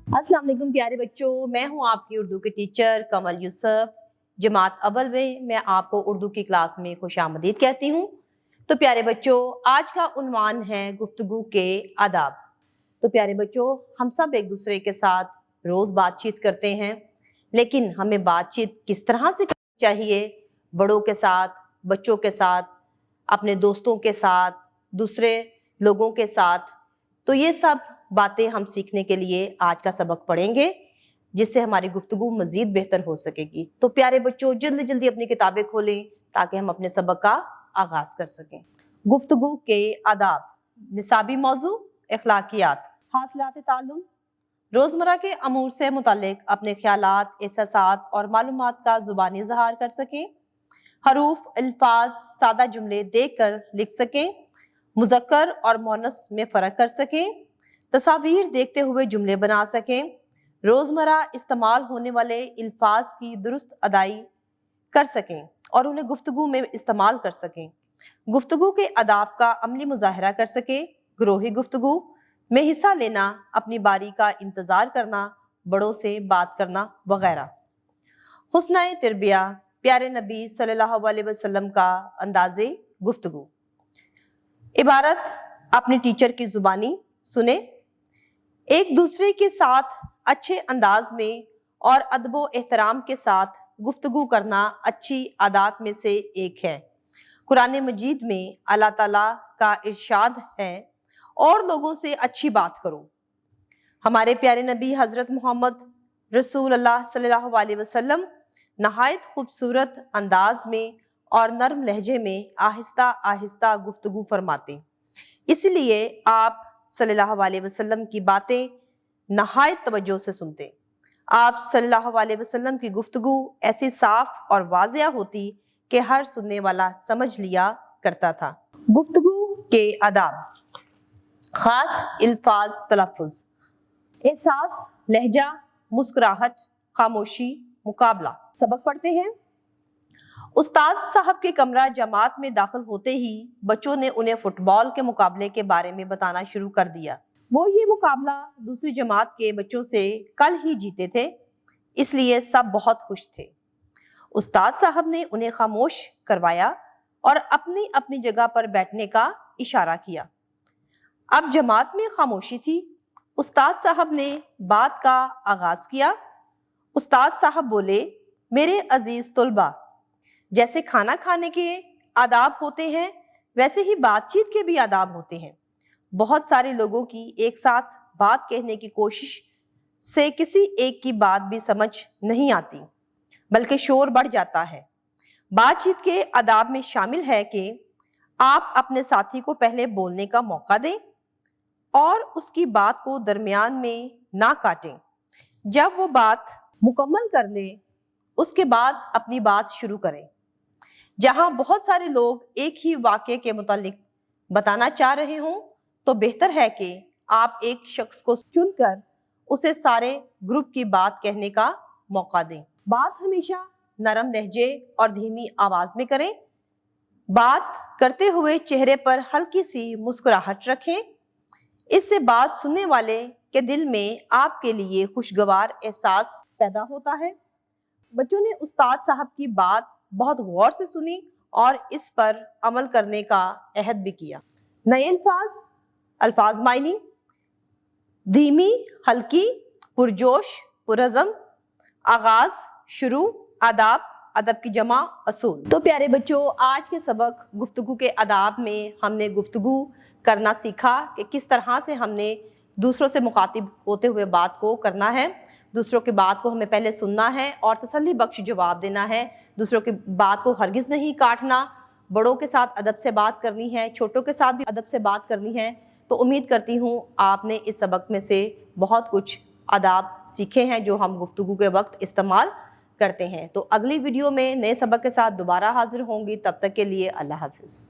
अस्सलाम वालेकुम प्यारे बच्चों, मैं हूं आपकी उर्दू के टीचर कमल यूसुफ। जमात अव्वल में मैं आपको उर्दू की क्लास में खुशामदीद कहती हूं। तो प्यारे बच्चों, आज का उन्वान है गुफ्तगू के आदाब। तो प्यारे बच्चों, हम सब एक दूसरे के साथ रोज बातचीत करते हैं, लेकिन हमें बातचीत किस तरह से करनी चाहिए? बड़ों के साथ, बच्चों के साथ, अपने दोस्तों के साथ, दूसरे लोगों के साथ। तो ये सब बातें हम सीखने के लिए आज का सबक पढ़ेंगे, जिससे हमारी गुफ्तगू मजीद बेहतर हो सकेगी। तो प्यारे बच्चों, जल्दी जल्दी अपनी किताबें खोलें ताकि हम अपने सबक का आगाज कर सकें। गुफ्तगू के आदाब, निसाबी मौजू, अखलाकियात, हासिलात ताल्लुम। रोजमर्रा के अमूर से मुतालिक अपने ख्यालात, एहसासात और मालूमात का जुबानी इजहार कर सकें। हरूफ, अल्फाज, सादा जुमले देख कर लिख सकें। मुज़क्कर और मुअन्नस में फ़र्क कर सकें। तस्वीर देखते हुए जुमले बना सकें। रोज़मर्रा इस्तेमाल होने वाले अल्फाज की दुरुस्त अदाई कर सकें और उन्हें गुफ्तगू में इस्तेमाल कर सकें। गुफ्तगू के आदाब का अमली मुजाहरा कर सकें। ग्रोही गुफ्तगू में हिस्सा लेना, अपनी बारी का इंतज़ार करना, बड़ों से बात करना वगैरह। हुस्न तरबिया, प्यारे नबी सल्लल्लाहु अलैहि वसल्लम का अंदाज़े गुफ्तगू। इबारत अपने टीचर की जुबानी सुने। एक दूसरे के साथ अच्छे अंदाज में और अदबो एहतराम के साथ गुफ्तगू करना अच्छी आदत में से एक है। कुरान मजीद में अल्लाह ताला का इरशाद है, और लोगों से अच्छी बात करो। हमारे प्यारे नबी हज़रत मोहम्मद रसूल अल्लाह सल्लल्लाहु अलैहि वसल्लम नहायत खूबसूरत अंदाज में और नर्म लहजे में आहिस्ता आहिस्ता गुफ्तगू फरमाते। इसलिए आप सल्लल्लाहु अलैहि वसल्लम की बातें नहायत तवज्जो से सुनते। आप सल्लल्लाहु अलैहि वसल्लम की गुफ्तगू ऐसी साफ और वाज़िया होती कि हर सुनने वाला समझ लिया करता था। गुफ्तगू के आदाब, खास अल्फाज, तलफ़्फ़ुज़, एहसास, लहजा, मुस्कुराहट, खामोशी, मुकाबला। सबक पढ़ते हैं। उस्ताद साहब के कमरा जमात में दाखिल होते ही बच्चों ने उन्हें फुटबॉल के मुकाबले के बारे में बताना शुरू कर दिया। वो ये मुकाबला दूसरी जमात के बच्चों से कल ही जीते थे, इसलिए सब बहुत खुश थे। उस्ताद साहब ने उन्हें खामोश करवाया और अपनी अपनी जगह पर बैठने का इशारा किया। अब जमात में खामोशी थी। उस्ताद साहब ने बात का आगाज किया। उस्ताद साहब बोले, मेरे अजीज तुलबा, जैसे खाना खाने के आदाब होते हैं, वैसे ही बातचीत के भी आदाब होते हैं। बहुत सारे लोगों की एक साथ बात कहने की कोशिश से किसी एक की बात भी समझ नहीं आती, बल्कि शोर बढ़ जाता है। बातचीत के आदाब में शामिल है कि आप अपने साथी को पहले बोलने का मौका दें और उसकी बात को दरमियान में ना काटें। जब वो बात मुकम्मल कर ले, उसके बाद अपनी बात शुरू करें। जहां बहुत सारे लोग एक ही वाक़े के मुतालिक बताना चाह रहे हों, तो बेहतर है कि आप एक शख्स को चुनकर उसे सारे ग्रुप की बात कहने का मौका दें। बात हमेशा नरम लहजे और धीमी आवाज में करें। बात करते हुए चेहरे पर हल्की सी मुस्कुराहट रखें। इससे बात सुनने वाले के दिल में आपके लिए खुशगवार एहसास पैदा होता है। बच्चों ने उस्ताद साहब की बात बहुत गौर से सुनी और इस पर अमल करने का अहद भी किया। नए अल्फाज मायनी, धीमी, हल्की, पुरजोश, पुरज़म, आगाज, शुरू, आदाब, अदब की जमा, असूल। तो प्यारे बच्चों, आज के सबक गुफ्तगू के आदाब में हमने गुफ्तगू करना सीखा कि किस तरह से हमने दूसरों से मुखातिब होते हुए बात को करना है। दूसरों की बात को हमें पहले सुनना है और तसल्ली बख्श जवाब देना है। दूसरों की बात को हरगिज़ नहीं काटना। बड़ों के साथ अदब से बात करनी है, छोटों के साथ भी अदब से बात करनी है। तो उम्मीद करती हूँ आपने इस सबक में से बहुत कुछ आदाब सीखे हैं जो हम गुफ्तगू के वक्त इस्तेमाल करते हैं। तो अगली वीडियो में नए सबक के साथ दोबारा हाजिर होंगी। तब तक के लिए अल्लाह हाफिज़।